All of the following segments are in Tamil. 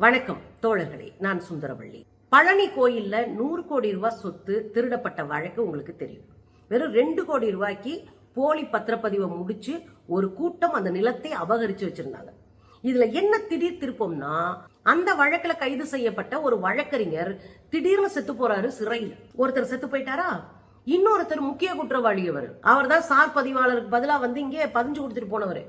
வணக்கம் தோழர்களே, நான் சுந்தரவள்ளி. பழனி கோயில்ல 100 கோடி ரூபாய் சொத்து திருடப்பட்ட வழக்கு உங்களுக்கு தெரியும். வெறும் 2 கோடி ரூபாய்க்கு போலி பத்திரப்பதிவை முடிச்சு ஒரு கூட்டம் அந்த நிலத்தை அபகரிச்சு வச்சிருந்தாங்க. இதுல என்ன திடீர் திருப்பம்னா, அந்த வழக்குல கைது செய்யப்பட்ட ஒரு வழக்கறிஞர் திடீர்னு செத்து போறாரு சிறையில். ஒருத்தர் செத்து போயிட்டாரா, இன்னொருத்தர் முக்கிய குற்றவாளி. அவர் தான் சார் பதிவாளருக்கு பதிலா வந்து இங்கே பதிஞ்சு கொடுத்துட்டு போனவர்,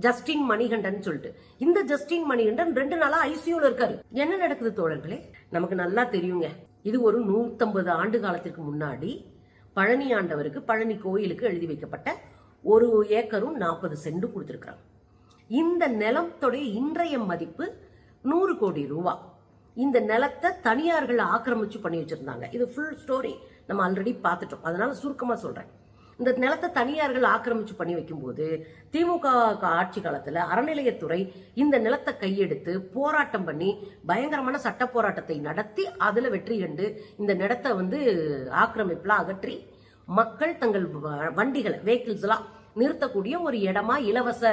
ஜஸ்டின் மணிகண்டன் சொல்லிட்டு. இந்த ஜஸ்டின் மணிகண்டன் 2 நாளா ஐசியூல இருக்காரு. என்ன நடக்குது தோழர்களே? நமக்கு நல்லா தெரியுங்க. இது ஒரு 150 ஆண்டு காலத்திற்கு முன்னாடி பழனி ஆண்டவருக்கு, பழனி கோயிலுக்கு எழுதி வைக்கப்பட்ட 1 ஏக்கரும் 40 சென்டும் கொடுத்திருக்கிறாங்க. இந்த நிலத்தோடைய இன்றைய மதிப்பு 100 கோடி ரூபாய். இந்த நிலத்தை தனியார்கள் ஆக்கிரமிச்சு பண்ணி வச்சிருந்தாங்க. இது ஃபுல் ஸ்டோரி நம்ம ஆல்ரெடி பார்த்துட்டோம், அதனால சுருக்கமா சொல்றேன். இந்த நிலத்தை தனியார்கள் ஆக்கிரமிச்சு பண்ணி வைக்கும்போது திமுக ஆட்சி காலத்துல அறநிலையத்துறை இந்த நிலத்தை கையெடுத்து போராட்டம் பண்ணி பயங்கரமான சட்ட போராட்டத்தை நடத்தி அதுல வெற்றி கண்டு இந்த நிலத்தை வந்து ஆக்கிரமிப்புல அகற்றி மக்கள் தங்கள் வண்டிகளை, வெஹிக்கிள்ஸ் எல்லாம் நிறுத்தக்கூடிய ஒரு இடமா, இலவச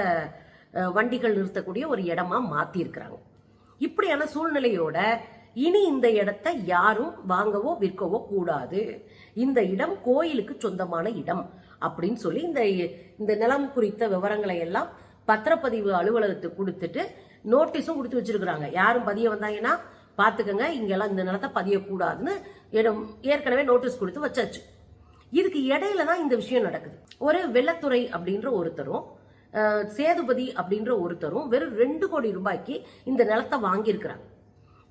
வண்டிகள் நிறுத்தக்கூடிய ஒரு இடமா மாத்தி இருக்கிறாங்க. இப்படியான சூழ்நிலையோட இனி இந்த இடத்தை யாரும் வாங்கவோ விற்கவோ கூடாது, இந்த இடம் கோயிலுக்கு சொந்தமான இடம் அப்படின்னு சொல்லி இந்த நிலம் குறித்த விவரங்களை எல்லாம் பத்திரப்பதிவு அலுவலகத்துக்கு கொடுத்துட்டு நோட்டீஸும் கொடுத்து வச்சிருக்கிறாங்க. யாரும் பதிய வந்தாங்கன்னா பாத்துக்கங்க, இங்கெல்லாம் இந்த நிலத்தை பதியக்கூடாதுன்னு ஏற்கனவே நோட்டீஸ் கொடுத்து வச்சாச்சு. இதுக்கு இடையில தான் இந்த விஷயம் நடக்குது. ஒரு வெள்ளத்துறை அப்படின்ற ஒருத்தரும் சேதுபதி அப்படின்ற ஒருத்தரும் வெறும் 2 கோடி ரூபாய்க்கு இந்த நிலத்தை வாங்கியிருக்கிறாங்க.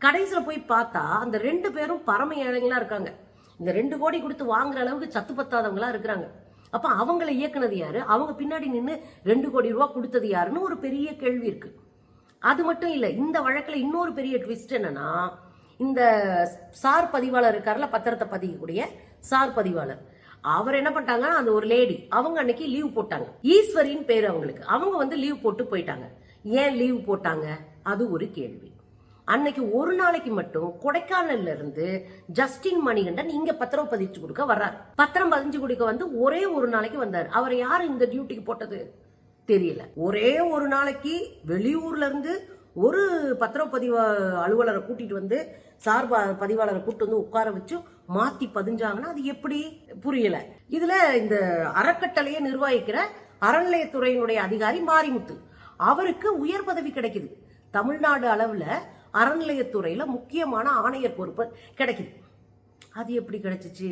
கடைசியில் போய் பார்த்தா அந்த 2 பேரும் பரம ஏழைங்களா இருக்காங்க. இந்த 2 கோடி கொடுத்து வாங்குற அளவுக்கு சத்து பத்தாதவங்களா இருக்கிறாங்க. அப்ப அவங்களை இயக்குனது யாரு, அவங்க பின்னாடி நின்று 2 கோடி ரூபாய் கொடுத்தது யாருன்னு ஒரு பெரிய கேள்வி இருக்கு. அது மட்டும் இல்ல, இந்த வழக்குல இன்னொரு பெரிய ட்விஸ்ட் என்னன்னா, இந்த சார் பதிவாளர் இருக்காருல, பத்திரத்தை பதிக்கக்கூடிய சார் பதிவாளர், அவர் என்ன பண்ணிட்டாங்க, அந்த ஒரு லேடி அவங்க அன்னைக்கு லீவ் போட்டாங்க. ஈஸ்வரின் பேரு அவங்களுக்கு. அவங்க வந்து லீவ் போட்டு போயிட்டாங்க. ஏன் லீவ் போட்டாங்க, அது ஒரு கேள்வி. அன்னைக்கு ஒரு நாளைக்கு மட்டும் கொடைக்கானல்ல இருந்து ஜஸ்டின் மணிகண்டன் இங்க பத்திரம் பதிச்சு கொடுக்க வர்றாரு. பத்திரம் பதிஞ்சு கொடுக்க வந்து ஒரே ஒரு நாளைக்கு வந்தாரு. அவர் யாரு இந்த டியூட்டிக்கு போட்டது தெரியல. ஒரே ஒரு நாளைக்கு வெளியூர்ல இருந்து ஒரு பத்திரப்பதிவு அலுவலரை கூட்டிட்டு வந்து சார் பதிவாளரை கூட்டு வந்து உட்கார வச்சு மாத்தி பதிஞ்சாங்கன்னா அது எப்படி புரியல. இதுல இந்த அறக்கட்டளையை நிர்வகிக்கிற அறநிலையத்துறையினுடைய அதிகாரி மாரிமுத்து, அவருக்கு உயர் பதவி கிடைக்குது. தமிழ்நாடு அளவுல அறநிலையத்துறையில முக்கியமான ஆணையர் பொறுப்பு கிடைக்குது. அது எப்படி கிடைச்சிச்சு?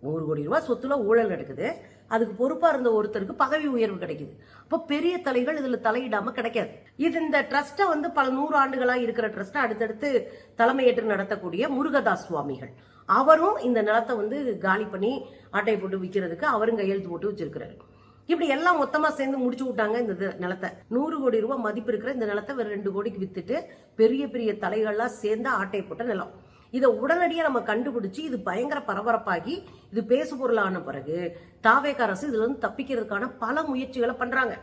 100 கோடி ரூபாய் சொத்துல ஊழல் நடக்குது, அதுக்கு பொறுப்பா இருந்த ஒருத்தருக்கு பதவி உயர்வு கிடைக்குது. அப்ப பெரிய தலைகள் இதுல தலையிடாம கிடைக்காது. இது இந்த ட்ரஸ்ட்டை வந்து பல 100 ஆண்டுகளா இருக்கிற ட்ரஸ்ட்டை அடுத்தடுத்து தலைமையேற்று நடத்தக்கூடிய முருகதாஸ் சுவாமிகள், அவரும் இந்த நிலத்தை வந்து காலி பண்ணி ஆட்டை போட்டு விற்கிறதுக்கு அவரும் கையெழுத்து போட்டு வச்சிருக்கிறாரு. இப்படி எல்லாம் மொத்தமா சேர்ந்து முடிச்சு விட்டாங்க. இந்த நிலத்தை 100 கோடி ரூபாய் மதிப்பு இருக்கிற இந்த நிலத்தை வேற 2 கோடிக்கு வித்துட்டு பெரிய பெரிய தலைகள்லாம் சேர்ந்து ஆட்டை போட்ட நிலம். இதை உடனடியாக நம்ம கண்டுபிடிச்சு இது பயங்கர பரபரப்பாகி இது பேசு பொருளான பிறகு தாவேக அரசு இதுல இருந்து தப்பிக்கிறதுக்கான பல முயற்சிகளை பண்றாங்க.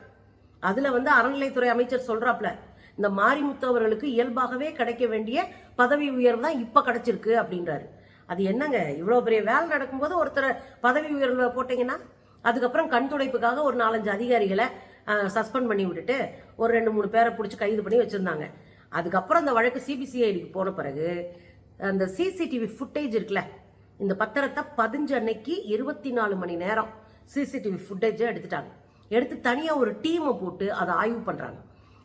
அதுல வந்து அறநிலையத்துறை அமைச்சர் சொல்றாப்ல, இந்த மாரிமுத்து அவர்களுக்கு இயல்பாகவே கிடைக்க வேண்டிய பதவி உயர்வு தான் இப்ப கிடைச்சிருக்கு அப்படின்றாரு. அது என்னங்க, இவ்வளவு பெரிய வேலை நடக்கும்போது ஒருத்தர் பதவி உயர்வு போட்டீங்கன்னா அதுக்கப்புறம் கண் துடைப்புக்காக ஒரு 4-5 அதிகாரிகளை சஸ்பெண்ட் பண்ணி விட்டுட்டு ஒரு 2-3 பேரை பிடிச்சி கைது பண்ணி வச்சிருந்தாங்க. அதுக்கப்புறம் அந்த வழக்கு சிபிசிஐடிக்கு போன பிறகு அந்த சிசிடிவி ஃபுட்டேஜ் இருக்குல்ல, இந்த பத்திரத்தை பதிஞ்ச அன்னைக்கு 24 மணி நேரம் சிசிடிவி ஃபுட்டேஜை எடுத்துட்டாங்க. எடுத்து தனியா ஒரு டீமை போட்டு அதை ஆய்வு பண்றாங்க.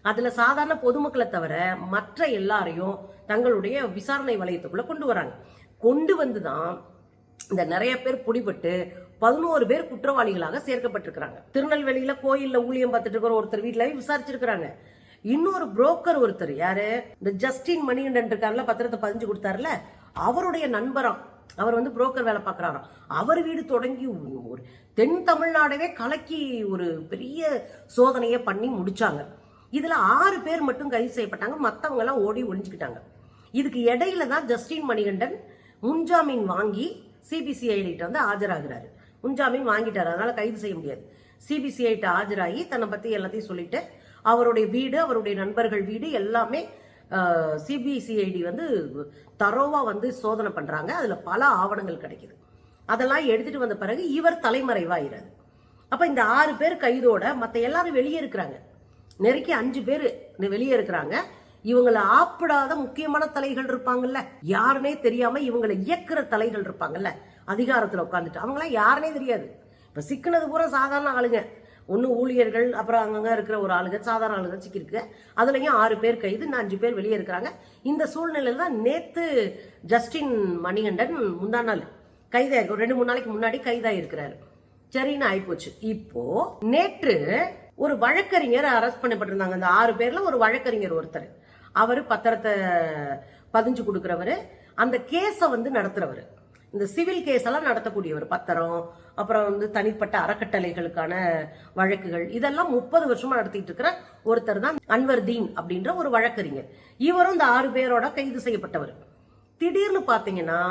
அதுல சாதாரண பொதுமக்களை தவிர மற்ற எல்லாரையும் தங்களுடைய விசாரணை வளையத்துக்குள்ள கொண்டு வராங்க. கொண்டு வந்துதான் இந்த நிறைய பேர் பிடிபட்டு 11 பேர் குற்றவாளிகளாக சேர்க்கப்பட்டிருக்கிறாங்க. திருநெல்வேலியில கோயில்ல ஊழியம் பார்த்துட்டு இருக்கிற ஒருத்தர் வீட்டுல விசாரிச்சிருக்கிறாங்க. இன்னொரு புரோக்கர் ஒருத்தர், யாரு, இந்த ஜஸ்டின் மணிகண்டன் இருக்காருல, பத்திரத்தை பதிஞ்சு கொடுத்தாருல, அவருடைய நண்பராம். அவர் வந்து புரோக்கர் வேலை பார்க்கறாராம். அவர் வீடு தொடங்கி ஒரு தென் தமிழ்நாடவே கலக்கி ஒரு பெரிய சோதனையை பண்ணி முடிச்சாங்க. இதுல 6 பேர் மட்டும் கைது செய்யப்பட்டாங்க, மத்தவங்க எல்லாம் ஓடி ஒளிஞ்சுக்கிட்டாங்க. இதுக்கு இடையில தான் ஜஸ்டின் மணிகண்டன் முன்ஜாமீன் வாங்கி சிபிசிஐடி வந்து ஆஜராகிறாரு. முன்ஜாமீன் வாங்கிட்டாரு, அதனால கைது செய்ய முடியாது. சிபிசிஐடி ஆஜராகி தன்னை பத்தி எல்லாத்தையும் சொல்லிட்டு அவருடைய வீடு, அவருடைய நண்பர்கள் வீடு எல்லாமே சிபிசிஐடி வந்து தரோவா வந்து சோதனை பண்றாங்க. அதுல பல ஆவணங்கள் கிடைக்குது. அதெல்லாம் எடுத்துட்டு வந்த பிறகு இவர் தலைமறைவாயிராது. அப்ப இந்த 6 பேர் கைதோட மத்த எல்லாரும் வெளியே இருக்கிறாங்க. நெருக்கி 5 பேர் வெளியே இருக்கிறாங்க. இவங்களை ஆப்பிடாத முக்கியமான தலைகள் இருப்பாங்கல்ல, யாருன்னே தெரியாம இவங்களை இயக்குற தலைகள் இருப்பாங்கல்ல, அதிகாரத்துல உட்காந்துட்டு அவங்களாம் யாருன்னே தெரியாது. இப்ப சிக்கினது பூரா சாதாரண ஆளுங்க, ஒன்னு ஊழியர்கள், அப்புறம் அங்கங்க இருக்கிற ஒரு ஆளுங்க, சாதாரண ஆளுங்க சிக்கிருக்கு. அதுலயும் 6 பேர் கைது, இன்னும் 5 பேர் வெளியே இருக்கிறாங்க. இந்த சூழ்நிலையில தான் நேத்து ஜஸ்டின் மணிகண்டன் முந்தா நாள் கைதாயிருக்கும், 2-3 நாளைக்கு முன்னாடி கைதாயிருக்கிறாரு. சரின்னு ஆயிப்போச்சு. இப்போ நேற்று ஒரு வழக்கறிஞர் அரெஸ்ட் பண்ணப்பட்டிருந்தாங்க. அந்த 6 பேர்ல ஒரு வழக்கறிஞர் ஒருத்தர், அவரு பத்திரத்தை பதிஞ்சு கொடுக்கிறவரு, அந்த கேஸ நடத்துறவரு, இந்த சிவில் கேஸ் எல்லாம் நடத்தக்கூடியவர், பத்திரம், அப்புறம் தனிப்பட்ட அறக்கட்டளைகளுக்கான வழக்குகள், இதெல்லாம் 30 வருஷமா நடத்திட்டு இருக்கிற ஒருத்தர் தான் அன்வர்தீன் அப்படின்ற ஒரு வழக்கறிஞர். இவரும் இந்த 6 பேரோட கைது செய்யப்பட்டவர். திடீர்னு பாத்தீங்கன்னா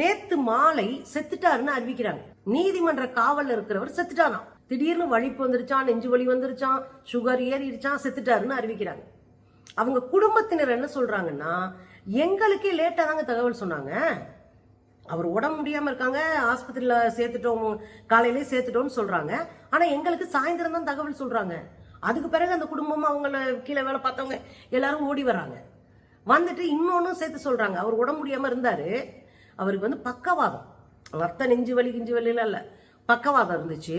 நேத்து மாலை செத்துட்டாருன்னு அறிவிக்கிறாங்க. நீதிமன்ற காவல்ல இருக்கிறவர் செத்துட்டாராம். திடீர்னு வலிப்பு வந்துருச்சான், நெஞ்சு வலி வந்துருச்சான், சுகர் ஏறிடுச்சான், செத்துட்டாருன்னு அறிவிக்கிறாங்க. அவங்க குடும்பத்தினர் என்ன சொல்றாங்கன்னா, எங்களுக்கே லேட்டா தாங்க தகவல் சொன்னாங்க, அவர் உடம்பு முடியாம இருக்காங்க, ஆஸ்பத்திரியில சேர்த்துட்டோம், காலையிலே சேர்த்துட்டோம்னு சொல்றாங்க. ஆனா எங்களுக்கு சாயந்தரம் தான் தகவல் சொல்றாங்க. அதுக்கு பிறகு அந்த குடும்பம், அவங்கள கீழே வேலை பார்த்தவங்க எல்லாரும் ஓடி வர்றாங்க. வந்துட்டு இன்னொன்னும் சேர்த்து சொல்றாங்க, அவர் உடம்பு முடியாம இருந்தாரு, அவருக்கு பக்கவாதம், ரத்த நெஞ்சு வலி கிஞ்சு வலிலாம் இல்ல, பக்கவாதம் இருந்துச்சு.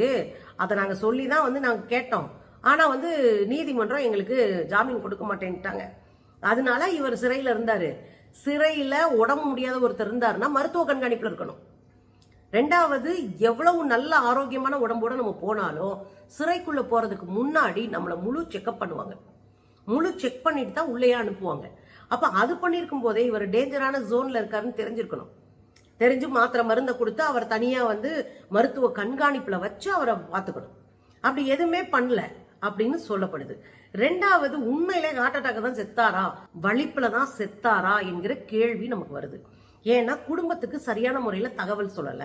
அதை நாங்க சொல்லிதான் நாங்க கேட்டோம். ஆனா நீதிமன்றம் எங்களுக்கு ஜாமீன் கொடுக்க மாட்டேன்ட்டாங்க. அதனால இவர் சிறையில இருந்தாரு. சிறையில உடம்பு முடியாத ஒருத்தர் இருந்தாருன்னா மருத்துவ கண்காணிப்புல இருக்கணும். 2வது, எவ்வளவு நல்ல ஆரோக்கியமான உடம்போட நம்ம போனாலும் சிறைக்குள்ள போறதுக்கு முன்னாடி நம்மள முழு செக்அப் பண்ணுவாங்க. முழு செக் பண்ணிட்டு தான் உள்ளே அனுப்புவாங்க. அப்ப அது பண்ணிருக்கும் போதே இவர் டேஞ்சரான ஜோன்ல இருக்காருன்னு தெரிஞ்சிருக்கணும். தெரிஞ்சு மாத்திரை மருந்தை கொடுத்து அவர் தனியா மருத்துவ கண்காணிப்புல வச்சு அவரை பார்த்துக்கணும். அப்படி எதுவுமே பண்ணல அப்படின்னு சொல்லப்படுது. 2வது, உண்மையிலே ஹார்ட் அட்டாக் தான் செத்தாரா, வலிப்புல தான் செத்தாரா என்கிற கேள்வி நமக்கு வருது. ஏன்னா குடும்பத்துக்கு சரியான முறையில தகவல் சொல்லல,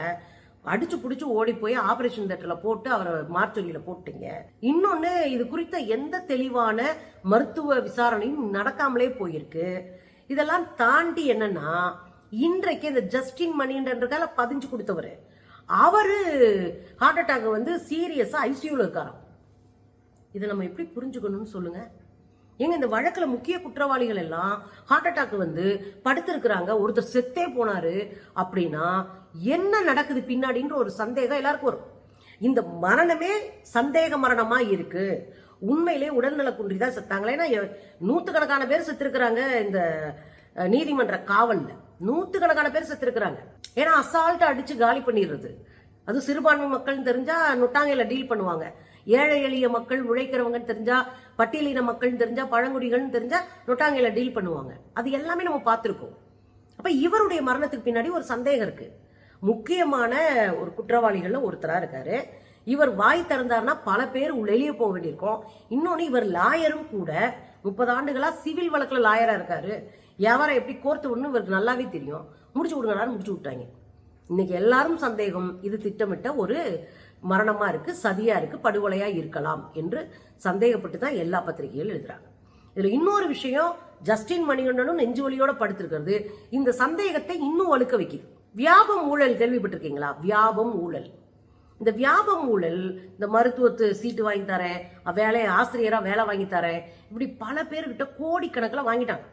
அடிச்சு புடிச்சு ஓடி போய் ஆபரேஷன் தியேட்டர்ல போட்டு அவரை மார்ச்சொலியில போட்டீங்க. இன்னொன்னு, இது குறித்த எந்த தெளிவான மருத்துவ விசாரணையும் நடக்காமலே போயிருக்கு. இதெல்லாம் தாண்டி என்னன்னா, இன்றைக்கு இந்த ஜஸ்டின் மணிகண்டன் பதிஞ்சு கொடுத்தவரு, அவரு ஹார்ட் அட்டாக் சீரியஸா ஐசியூல இருக்காராம். இதை நம்ம எப்படி புரிஞ்சுக்கணும்னு சொல்லுங்க. ஏங்க, இந்த வழக்குல முக்கிய குற்றவாளிகள் எல்லாம் ஹார்ட் அட்டாக் படுத்திருக்கிறாங்க, ஒருத்தர் செத்தே போனாரு அப்படின்னா என்ன நடக்குது பின்னாடின்ற ஒரு சந்தேகம் எல்லாருக்கும் வரும். இந்த மரணமே சந்தேக மரணமா இருக்கு. உண்மையிலே உடல்நல குன்றிதான் செத்தாங்களா? ஏன்னா 100கணக்கான பேர் செத்துருக்கிறாங்க இந்த நீதிமன்ற காவல்ல, 100கணக்கான பேர் செத்துருக்கிறாங்க. ஏன்னா அசால்ட்டா அடிச்சு காலி பண்ணிடுறது. அது சிறுபான்மை மக்கள் தெரிஞ்சா நொட்டாங்கையில டீல் பண்ணுவாங்க, ஏழை எளிய மக்கள் உழைக்கிறவங்கன்னு தெரிஞ்சா, பட்டியலின மக்கள் தெரிஞ்சா, பழங்குடிகள்னு தெரிஞ்சா நொட்டாங்கையில டீல் பண்ணுவாங்க. அது எல்லாமே நம்ம பார்த்திருக்கோம். அப்ப இவருடைய மரணத்துக்கு பின்னாடி ஒரு சந்தேகம் இருக்கு. முக்கியமான ஒரு குற்றவாளிகள்ல ஒருத்தரா இருக்காரு. இவர் வாய் திறந்தாருன்னா பல பேர் வெளியே போக வேண்டியிருக்கும். இன்னொன்னு, இவர் லாயரும் கூட, 30 ஆண்டுகளா சிவில் வழக்குல லாயரா இருக்காரு. வியாபாரம் எப்படி கோர்த்து விடணும் இவருக்கு நல்லாவே தெரியும். முடிச்சு விடுங்களான்னு முடிச்சு விட்டாங்க. இன்னைக்கு எல்லாரும் சந்தேகம், இது திட்டமிட்ட ஒரு மரணமா இருக்கு, சதியா இருக்கு, படுகொலையா இருக்கலாம் என்று சந்தேகப்பட்டு தான் எல்லா பத்திரிகைகளும் எழுதுறாங்க. இதுல இன்னொரு விஷயம், ஜஸ்டின் மணிகண்டனும் நெஞ்சு வலியோட படுத்திருக்கிறது இந்த சந்தேகத்தை இன்னும் வலுக்க வைக்குது. வியாபம் ஊழல் கேள்விப்பட்டிருக்கீங்களா? வியாபம் ஊழல். இந்த வியாபம் ஊழல், இந்த மருத்துவத்து சீட்டு வாங்கி தரேன், வேலையை ஆசிரியரா வேலை வாங்கி தரேன், இப்படி பல பேர்கிட்ட கோடிக்கணக்கில் வாங்கிட்டாங்க.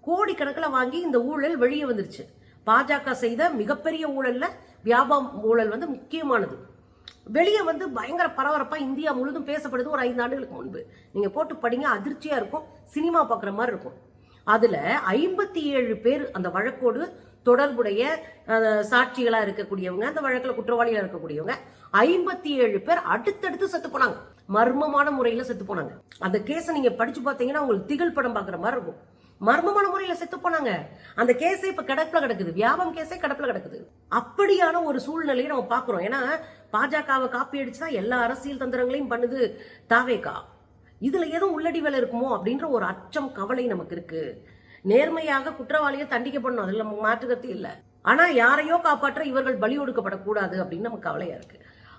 கோடிக்கணக்கில் வாங்கி இந்த ஊழல் வெளியே வந்துருச்சு. பாஜக செய்த மிகப்பெரிய ஊழல்ல வியாபம் ஊழல் முக்கியமானது. வெளியே பயங்கர பரபரப்பா இந்தியா முழுதும் பேசப்படுது. ஒரு 5 ஆண்டுகளுக்கு முன்பு நீங்க போட்டு படிங்க, அதிர்ச்சியா இருக்கும், சினிமா பாக்குற மாதிரி இருக்கும். அதுல 57 பேர் அந்த வழக்கோடு தொடர்புடைய சாட்சிகளா இருக்கக்கூடியவங்க, அந்த வழக்குல குற்றவாளிகளா இருக்கக்கூடியவங்க 57 பேர் அடுத்தடுத்து செத்து போனாங்க. மர்மமான முறையில செத்து போனாங்க. அந்த கேஸை நீங்க படிச்சு பார்த்தீங்கன்னா உங்களுக்கு திகில் படம் பாக்குற மாதிரி இருக்கும். மர்மமான முறையில செத்து போனாங்க. அந்த கேஸே இப்ப கிடப்புல கிடக்குது, வியாபம் கேஸே கிடப்புல கிடக்குது. அப்படியான ஒரு சூழ்நிலையை நம்ம பாக்குறோம். ஏன்னா பாஜகவை காப்பி அடிச்சுதான் எல்லா அரசியல் தந்திரங்களையும் பண்ணுது தாவேகா. இதுல ஏதோ உள்ளடி வேலை இருக்குமோ அப்படின்ற ஒரு அச்சம், கவலை நமக்கு இருக்கு. நேர்மையாக குற்றவாளியை தண்டிக்கப்படணும், அதுல நம்ம மாற்றுக்கருத்து இல்லை. ஆனா யாரையோ காப்பாற்ற இவர்கள் பலி ஒடுக்கப்படக்கூடாது அப்படின்னு நமக்கு கவலையா இருக்கு.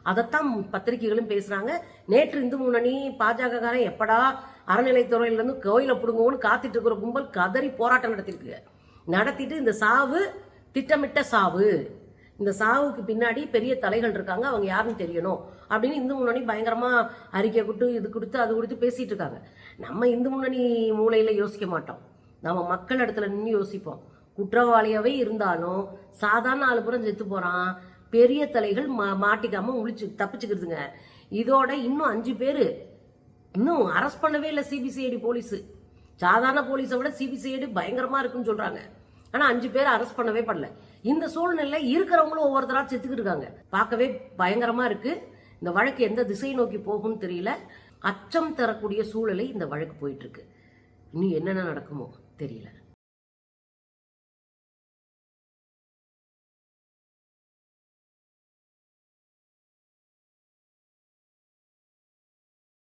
அதைத்தான் பத்திரிகைகளும் பேசுறாங்க. நேற்று இந்து முன்னணி பாஜக எப்படா அறநிலைத்துறையில இருந்து கோயில புடுங்கன்னு காத்துட்டு இருக்கிற கும்பல் கதறி போராட்டம் நடத்திட்டு இந்த சாவு திட்டமிட்ட சாவு, இந்த சாவுக்கு பின்னாடி பெரிய தலைகள் இருக்காங்க, அவங்க யாருன்னு தெரியணும் அப்படின்னு இந்து முன்னணி பயங்கரமா அறிக்கை கொடுத்து இது கொடுத்து அது கொடுத்து பேசிட்டு இருக்காங்க. நம்ம இந்து முன்னணி மூலையில யோசிக்க மாட்டோம், நம்ம மக்கள் இடத்துல நின்று யோசிப்போம். குற்றவாளியாவே இருந்தாலும் சாதாரண 4 பேரும் செத்து போறான், பெரிய தலைகள் மாட்டிக்காம முழிச்சு தப்பிச்சுக்கிறதுங்க. இதோட இன்னும் 5 பேரு இன்னும் அரெஸ்ட் பண்ணவே இல்லை சிபிசிஐடி போலீஸ். சாதாரண போலீஸை விட சிபிசிஐடி பயங்கரமா இருக்குன்னு சொல்றாங்க. ஆனா 5 பேர் அரெஸ்ட் பண்ணவே பண்ணல. இந்த சூழ்நிலை இருக்கிறவங்களும் ஒவ்வொருத்தரா செத்துக்கிட்டு இருக்காங்க. பார்க்கவே பயங்கரமா இருக்கு. இந்த வழக்கு எந்த திசை நோக்கி போகும்னு தெரியல. அச்சம் தரக்கூடிய சூழலை இந்த வழக்கு போயிட்டு இருக்கு. இன்னும் என்னென்ன நடக்குமோ தெரியல.